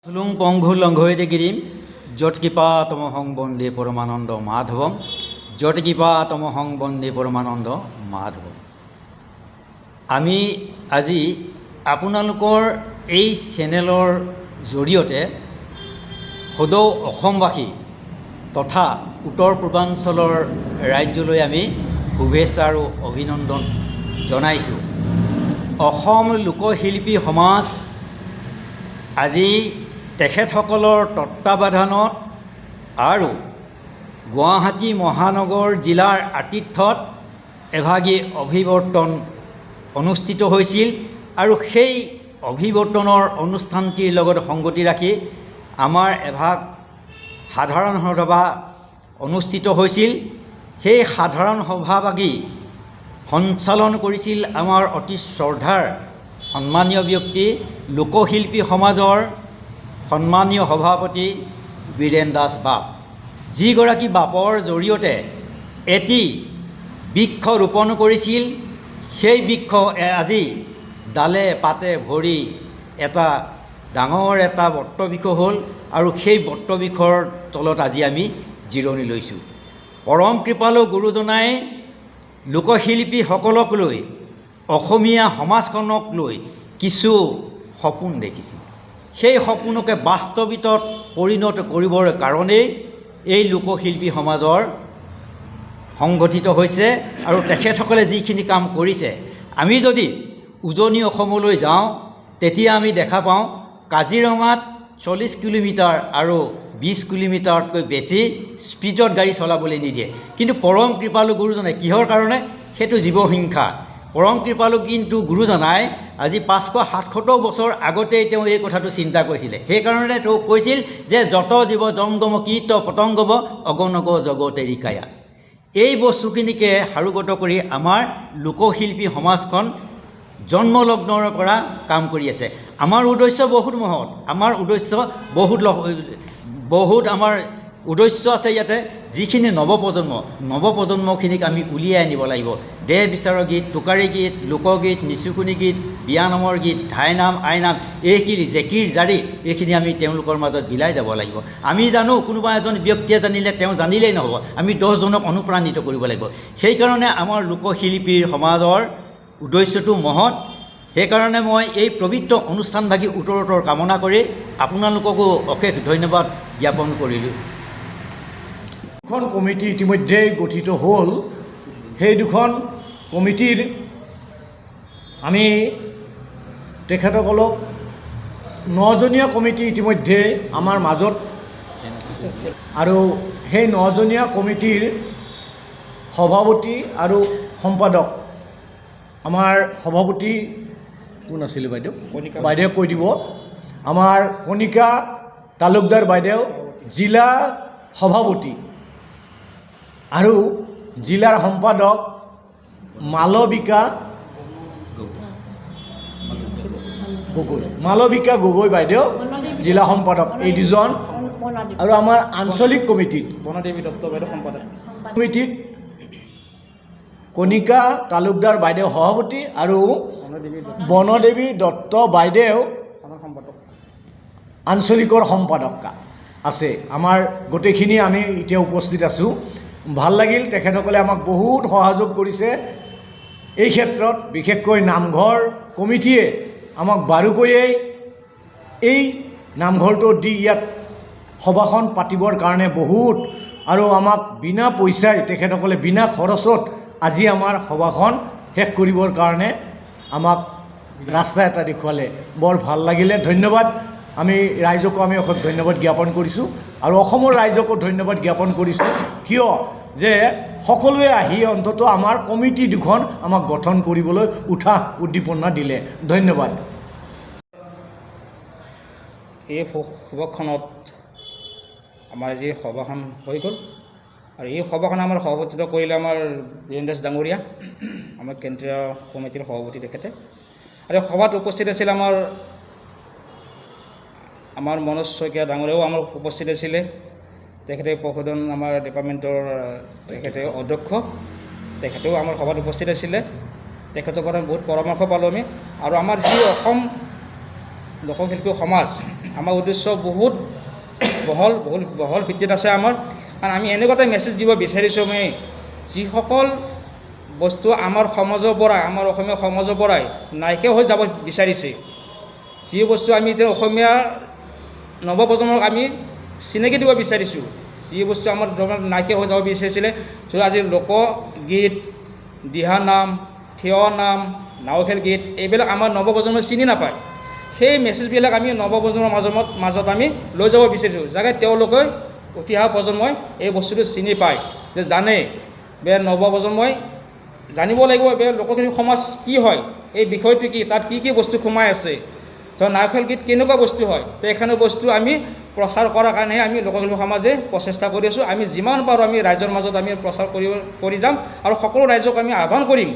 সুলুং পংঘু লঙ্ঘয়তে গিৰিম যৎকিপা তমহং বন্দে পৰমানন্দ মাধবম যৎকিপা তমহং বন্দে পৰমানন্দ মাধবম। আমি আজি আপোনালোকৰ এই চেনেলৰ জৰিয়তে সদৌ অসমবাসী তথা উত্তৰ পূৰ্বাঞ্চলৰ ৰাজ্যলৈ আমি শুভেচ্ছা আৰু অভিনন্দন জনাইছোঁ। অসম লোকশিল্পী সমাজ আজি তেখেতসকলৰ তত্ত্বাৱধানত আৰু গুৱাহাটী মহানগৰ জিলাৰ আতিথ্যত এভাগী অভিৱৰ্তন অনুষ্ঠিত হৈছিল আৰু সেই অভিৱৰ্তনৰ অনুষ্ঠানটিৰ লগত সংগতি ৰাখি আমাৰ এভাগ সাধাৰণ সভা অনুষ্ঠিত হৈছিল। সেই সাধাৰণ সভাভাগী সঞ্চালন কৰিছিল আমাৰ অতি শ্ৰদ্ধাৰ সন্মানীয় ব্যক্তি লোকশিল্পী সমাজৰ সন্মানীয় সভাপতি বীৰেন দাস বাপ, যিগৰাকী বাপৰ জৰিয়তে এটি বৃক্ষ ৰোপণ কৰিছিল। সেই বৃক্ষ আজি ডালে পাতে ভৰি এটা ডাঙৰ এটা বটবৃক্ষ হ'ল আৰু সেই বটবৃক্ষৰ তলত আজি আমি জিৰণি লৈছোঁ। পৰম কৃপালু গুৰুজনাই লোকশিল্পীসকলক লৈ অসমীয়া সমাজখনক লৈ কিছু সপোন দেখিছিল। সেই সপোনকে বাস্তৱিকত পৰিণত কৰিবৰ কাৰণেই এই লোকশিল্পী সমাজৰ সংগঠিত হৈছে আৰু তেখেতসকলে যিখিনি কাম কৰিছে, আমি যদি উজনি অসমলৈ যাওঁ তেতিয়া আমি দেখা পাওঁ কাজিৰঙাত 40 কিলোমিটাৰ আৰু 20 কিলোমিটাৰতকৈ বেছি স্পীডত গাড়ী চলাবলৈ নিদিয়ে। কিন্তু পৰম কৃপালু গুৰুজনাই কিহৰ কাৰণে? সেইটো জীৱহিংসা। পৰম কৃপালু কিন্তু গুৰুজনাই আজি 500-700 বছৰ আগতেই তেওঁ এই কথাটো চিন্তা কৰিছিলে। সেইকাৰণে তেওঁ কৈছিল যে যত জীৱ জংগম কীট পতংগম অগণগ জগতে ৰিকায়া। এই বস্তুখিনিকে সাৰোগত কৰি আমাৰ লোকশিল্পী সমাজখন জন্মলগ্নৰ পৰা কাম কৰি আছে। আমাৰ উদ্দেশ্য বহুত মহৎ, আমাৰ উদ্দেশ্য বহুত আমাৰ উদ্দেশ্য আছে ইয়াতে। যিখিনি নৱপ্ৰজন্মখিনিক আমি উলিয়াই আনিব লাগিব। দেহ বিচাৰৰ গীত, টোকাৰী গীত, লোকগীত, নিচুকনি গীত, বিয়ানামৰ গীত, ধাইনাম, আইনাম, এইখিনি জেকিৰ জাৰি এইখিনি আমি তেওঁলোকৰ মাজত বিলাই যাব লাগিব। আমি জানো কোনোবা এজন ব্যক্তিয়ে জানিলে তেওঁ জানিলেই নহ'ব, আমি 10জনক অনুপ্ৰাণিত কৰিব লাগিব। সেইকাৰণে আমাৰ লোকশিল্পীৰ সমাজৰ উদ্দেশ্যটো মহৎ। সেইকাৰণে মই এই পবিত্ৰ অনুষ্ঠানভাগী উত্তৰোত্তৰ কামনা কৰি আপোনালোককো অশেষ ধন্যবাদ জ্ঞাপন কৰিলোঁ। দুখন কমিটি ইতিমধ্যে গঠিত হ'ল। সেই দুখন কমিটিৰ আমি তেখেতসকলক 9জনীয়া কমিটি ইতিমধ্যে আমাৰ মাজত আৰু সেই 9জনীয়া কমিটিৰ সভাপতি আৰু সম্পাদক আমাৰ সভাপতি কোন আছিলে বাইদেউ কৈ দিব। আমাৰ কণিকা তালুকদাৰ বাইদেউ জিলা সভাপতি আৰু জিলাৰ সম্পাদক মালবিকা গগৈ বাইদেউ জিলা সম্পাদক, এই দুজন। আৰু আমাৰ আঞ্চলিক কমিটিত বনদেৱী দত্ত বাইদেউ সম্পাদক। কমিটিত কণিকা তালুকদাৰ বাইদেউ সভাপতি আৰু বনদেৱী দত্ত বাইদেউ আঞ্চলিকৰ সম্পাদক আছে। আমাৰ গোটেইখিনি আমি এতিয়া উপস্থিত আছোঁ। ভাল লাগিল, তেখেতসকলে আমাক বহুত সহযোগ কৰিছে এই ক্ষেত্ৰত। বিশেষকৈ নামঘৰ কমিটিয়ে আমাক বাৰুকৈয়ে এই নামঘৰটো দি ইয়াত সভাখন পাতিবৰ কাৰণে বহুত, আৰু আমাক বিনা পইচাই তেখেতসকলে বিনা খৰচত আজি আমাৰ সভাখন শেষ কৰিবৰ কাৰণে আমাক ৰাস্তা এটা দেখুৱালে। বৰ ভাল লাগিলে, ধন্যবাদ। আমি ৰাইজকো আমি অশেষ ধন্যবাদ জ্ঞাপন কৰিছোঁ আৰু অসমৰ ৰাইজকো ধন্যবাদ জ্ঞাপন কৰিছোঁ। কিয় যে সকলোৱে আহি অন্ততঃ আমাৰ কমিটি দুখন আমাক গঠন কৰিবলৈ উৎসাহ উদ্দীপনা দিলে। ধন্যবাদ। এই সভাখনত আমাৰ যি সভাখন হৈ গ'ল আৰু এই সভাখন আমাৰ সভাপতিত্ব কৰিলে আমাৰ বীৰেন দাস ডাঙৰীয়া, আমাৰ কেন্দ্ৰীয় কমিটিৰ সভাপতি তেখেতে। আৰু সভাত উপস্থিত আছিল আমাৰ মনোজ শইকীয়া ডাঙৰীয়াও আমাৰ উপস্থিত আছিলে। তেখেতে পশুধন আমাৰ ডিপাৰ্টমেণ্টৰ তেখেতে অধ্যক্ষ, তেখেতেও আমাৰ সভাত উপস্থিত আছিলে। তেখেতৰ পৰা বহুত পৰামৰ্শ পালোঁ আমি। আৰু আমাৰ যি অসম লোকশিল্পী সমাজ আমাৰ উদ্দেশ্য বহুত বহল ভিত্তিত আছে আমাৰ। কাৰণ আমি এনেকুৱা এটা মেছেজ দিব বিচাৰিছোঁ, আমি যিসকল বস্তু আমাৰ সমাজৰ পৰাই, আমাৰ অসমীয়া সমাজৰ পৰাই নাইকিয়া হৈ যাব বিচাৰিছে, যি বস্তু আমি এতিয়া অসমীয়া নৱপ্ৰজন্মক আমি চিনাকি দিব বিচাৰিছোঁ, যি বস্তু আমাৰ নাইকিয়া হৈ যাব বিচাৰিছিলে, ধৰক আজি লোকগীত, দিহানাম, থিয় নাম, নাওখেল গীত, এইবিলাক আমাৰ নৱপ্ৰজন্মই চিনি নাপায়। সেই মেছেজবিলাক আমি নৱপ্ৰজন্মৰ মাজত আমি লৈ যাব বিচাৰিছোঁ, যাতে তেওঁলোকে উঠি অহা প্ৰজন্মই এই বস্তুটো চিনি পায়, যে জানে যে নৱপ্ৰজন্মই জানিব লাগিব যে লোকগীত সমাজ কি হয়, এই বিষয়টো কি, তাত কি কি বস্তু সোমাই আছে, তো নাওখেল গীত কেনেকুৱা বস্তু হয়, তো এইখিনি বস্তু আমি প্ৰচাৰ কৰাৰ কাৰণেহে আমি লোকশিল্পী সমাজে প্ৰচেষ্টা কৰি আছোঁ। আমি যিমান পাৰোঁ আমি ৰাইজৰ মাজত আমি প্ৰচাৰ কৰি যাম, আৰু সকলো ৰাইজক আমি আহ্বান কৰিম,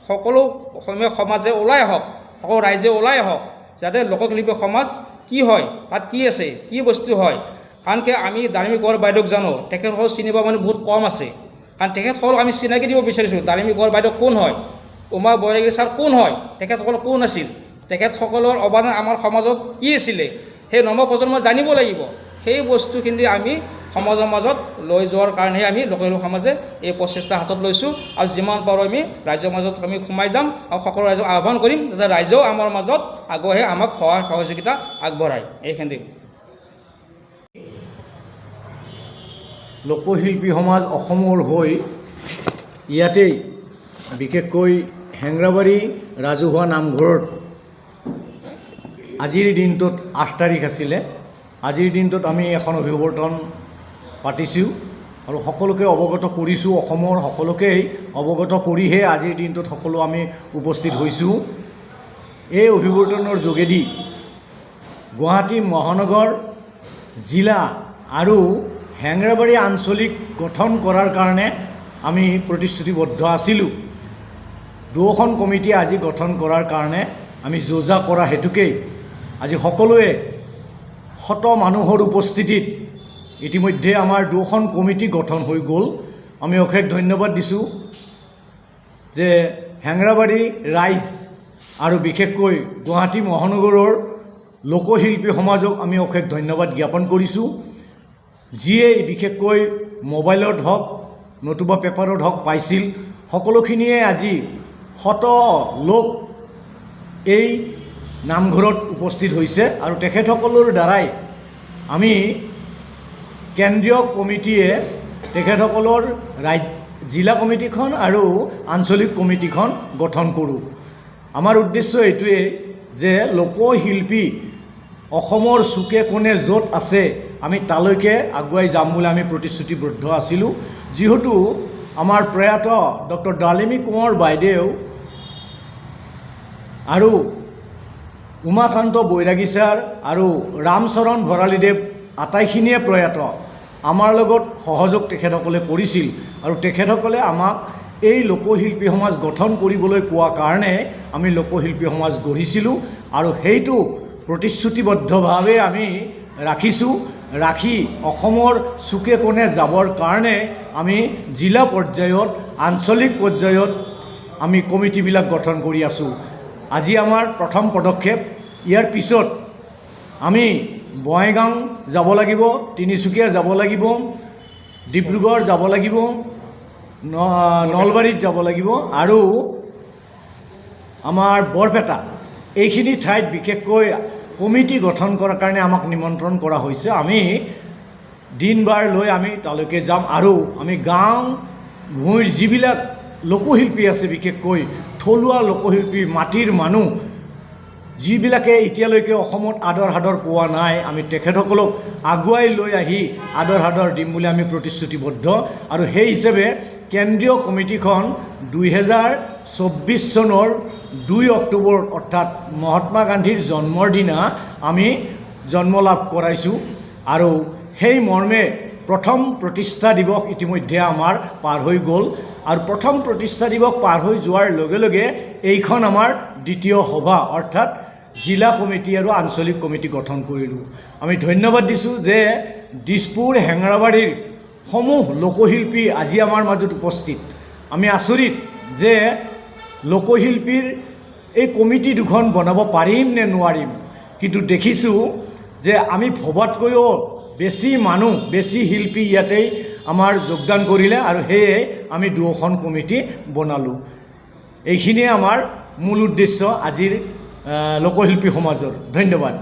সকলো অসমীয়া সমাজে ওলাই আহক, সকলো ৰাইজে ওলাই আহক, যাতে লোকশিল্পী সমাজ কি হয়, তাত কি আছে, কি বস্তু হয়। কাৰণ কি আমি দালিমী কোঁৱৰ বাইদেউক জানো, তেখেতসকল চিনি পোৱা মানুহ বহুত কম আছে। কাৰণ তেখেতসকলক আমি চিনাকি দিব বিচাৰিছোঁ, দালিমী কোঁৱৰ বাইদেউ কোন হয়, উমা বৈৰাগী ছাৰ কোন হয়, তেখেতসকল কোন আছিল, তেখেতসকলৰ অৱদান আমাৰ সমাজত কি আছিলে, সেই নৱপ্ৰজন্মই জানিব লাগিব। সেই বস্তুখিনি আমি সমাজৰ মাজত লৈ যোৱাৰ কাৰণেহে আমি লোকশিল্পী সমাজে এই প্ৰচেষ্টা হাতত লৈছোঁ। আৰু যিমান পাৰোঁ আমি ৰাইজৰ মাজত আমি সোমাই যাম, আৰু সকলো ৰাইজক আহ্বান কৰিম যাতে ৰাইজেও আমাৰ মাজত আগুৱাই আমাক সহায় সহযোগিতা আগবঢ়ায়। এইখিনি লোকশিল্পী সমাজ অসমৰ হৈ ইয়াতেই বিশেষকৈ হেংৰাবাৰী ৰাজহুৱা নামঘৰত আজিৰ দিনটোত 8 তাৰিখ আছিলে, আজিৰ দিনটোত আমি এখন অভিৱৰ্তন পাতিছোঁ আৰু সকলোকে অৱগত কৰিছোঁ, অসমৰ সকলোকেই অৱগত কৰিহে আজিৰ দিনটোত সকলো আমি উপস্থিত হৈছোঁ। এই অভিৱৰ্তনৰ যোগেদি গুৱাহাটী মহানগৰ জিলা আৰু হেংৰাবাৰী আঞ্চলিক গঠন কৰাৰ কাৰণে আমি প্ৰতিশ্ৰুতিবদ্ধ আছিলোঁ। দুখন কমিটি আজি গঠন কৰাৰ কাৰণে আমি যোজা কৰা হেতুকেই আজি সকলোৱে শত মানুহৰ উপস্থিতিত ইতিমধ্যে আমাৰ দুখন কমিটি গঠন হৈ গ'ল। আমি অশেষ ধন্যবাদ দিছোঁ যে হেংৰাবাৰী ৰাইজ আৰু বিশেষকৈ গুৱাহাটী মহানগৰৰ লোকশিল্পী সমাজক আমি অশেষ ধন্যবাদ জ্ঞাপন কৰিছোঁ, যিয়ে বিশেষকৈ মোবাইলত হওক নতুবা পেপাৰত হওক পাইছিল। সকলোখিনিয়ে আজি শত লোক এই নামঘৰত উপস্থিত হৈছে আৰু তেখেতসকলৰ দ্বাৰাই আমি কেন্দ্ৰীয় কমিটিয়ে তেখেতসকলৰ জিলা কমিটিখন আৰু আঞ্চলিক কমিটিখন গঠন কৰোঁ। আমাৰ উদ্দেশ্য এইটোৱেই যে লোকশিল্পী অসমৰ চুকে কোণে য'ত আছে আমি তালৈকে আগুৱাই যাম বুলি আমি প্ৰতিশ্ৰুতিবদ্ধ আছিলোঁ। যিহেতু আমাৰ প্ৰয়াত ডক্টৰ দালিমী কোঁৱৰ বাইদেউ আৰু উমাকান্ত বৈৰাগী ছাৰ আৰু ৰামচৰণ ভৰালীদেৱ আটাইখিনিয়ে প্ৰয়াত, আমাৰ লগত সহযোগ তেখেতসকলে কৰিছিল আৰু তেখেতসকলে আমাক এই লোকশিল্পী সমাজ গঠন কৰিবলৈ কোৱা কাৰণে আমি লোকশিল্পী সমাজ গঢ়িছিলোঁ আৰু সেইটো প্ৰতিশ্ৰুতিবদ্ধভাৱে আমি ৰাখিছোঁ। ৰাখি অসমৰ চুকে কোণে যাবৰ কাৰণে আমি জিলা পৰ্যায়ত, আঞ্চলিক পৰ্যায়ত আমি কমিটিবিলাক গঠন কৰি আছোঁ। আজি আমাৰ প্ৰথম পদক্ষেপ। ইয়াৰ পিছত আমি বঙাইগাঁও যাব লাগিব, তিনিচুকীয়া যাব লাগিব, ডিব্ৰুগড় যাব লাগিব, নলবাৰীত যাব লাগিব আৰু আমাৰ বৰপেটা, এইখিনি ঠাইত বিশেষকৈ কমিটি গঠন কৰাৰ কাৰণে আমাক নিমন্ত্ৰণ কৰা হৈছে। আমি দিন বাৰ লৈ আমি তালৈকে যাম আৰু আমি গাঁও ভূঁইৰ যিবিলাক লোকশিল্পী আছে, বিশেষকৈ থলুৱা লোকশিল্পী, মাটিৰ মানুহ যিবিলাকে এতিয়ালৈকে অসমত আদৰ সাদৰ পোৱা নাই, আমি তেখেতসকলক আগুৱাই লৈ আহি আদৰ সাদৰ দিম বুলি আমি প্ৰতিশ্ৰুতিবদ্ধ। আৰু সেই হিচাপে কেন্দ্ৰীয় কমিটিখন 2024 চনৰ 2 অক্টোবৰ অৰ্থাৎ মহাত্মা গান্ধীৰ জন্মৰ দিনা আমি জন্ম লাভ কৰাইছোঁ আৰু সেই মৰ্মে প্ৰথম প্ৰতিষ্ঠা দিৱস ইতিমধ্যে আমাৰ পাৰ হৈ গ'ল আৰু প্ৰথম প্ৰতিষ্ঠা দিৱস পাৰ হৈ যোৱাৰ লগে লগে এইখন আমাৰ দ্বিতীয় সভা অৰ্থাৎ জিলা কমিটি আৰু আঞ্চলিক কমিটি গঠন কৰিলোঁ। আমি ধন্যবাদ দিছোঁ যে দিছপুৰ হেংৰাবাৰীৰ সমূহ লোকশিল্পী আজি আমাৰ মাজত উপস্থিত। আমি আচৰিত যে লোকশিল্পীৰ এই কমিটি দুখন বনাব পাৰিম নে নোৱাৰিম, কিন্তু দেখিছোঁ যে আমি ভবাতকৈও বেছি মানুহ বেছি শিল্পী ইয়াতেই আমাৰ যোগদান কৰিলে আৰু সেয়ে আমি দুখন কমিটি বনালোঁ। এইখিনিয়ে আমাৰ মূল উদ্দেশ্য আজিৰ লোকশিল্পী সমাজৰ। ধন্যবাদ।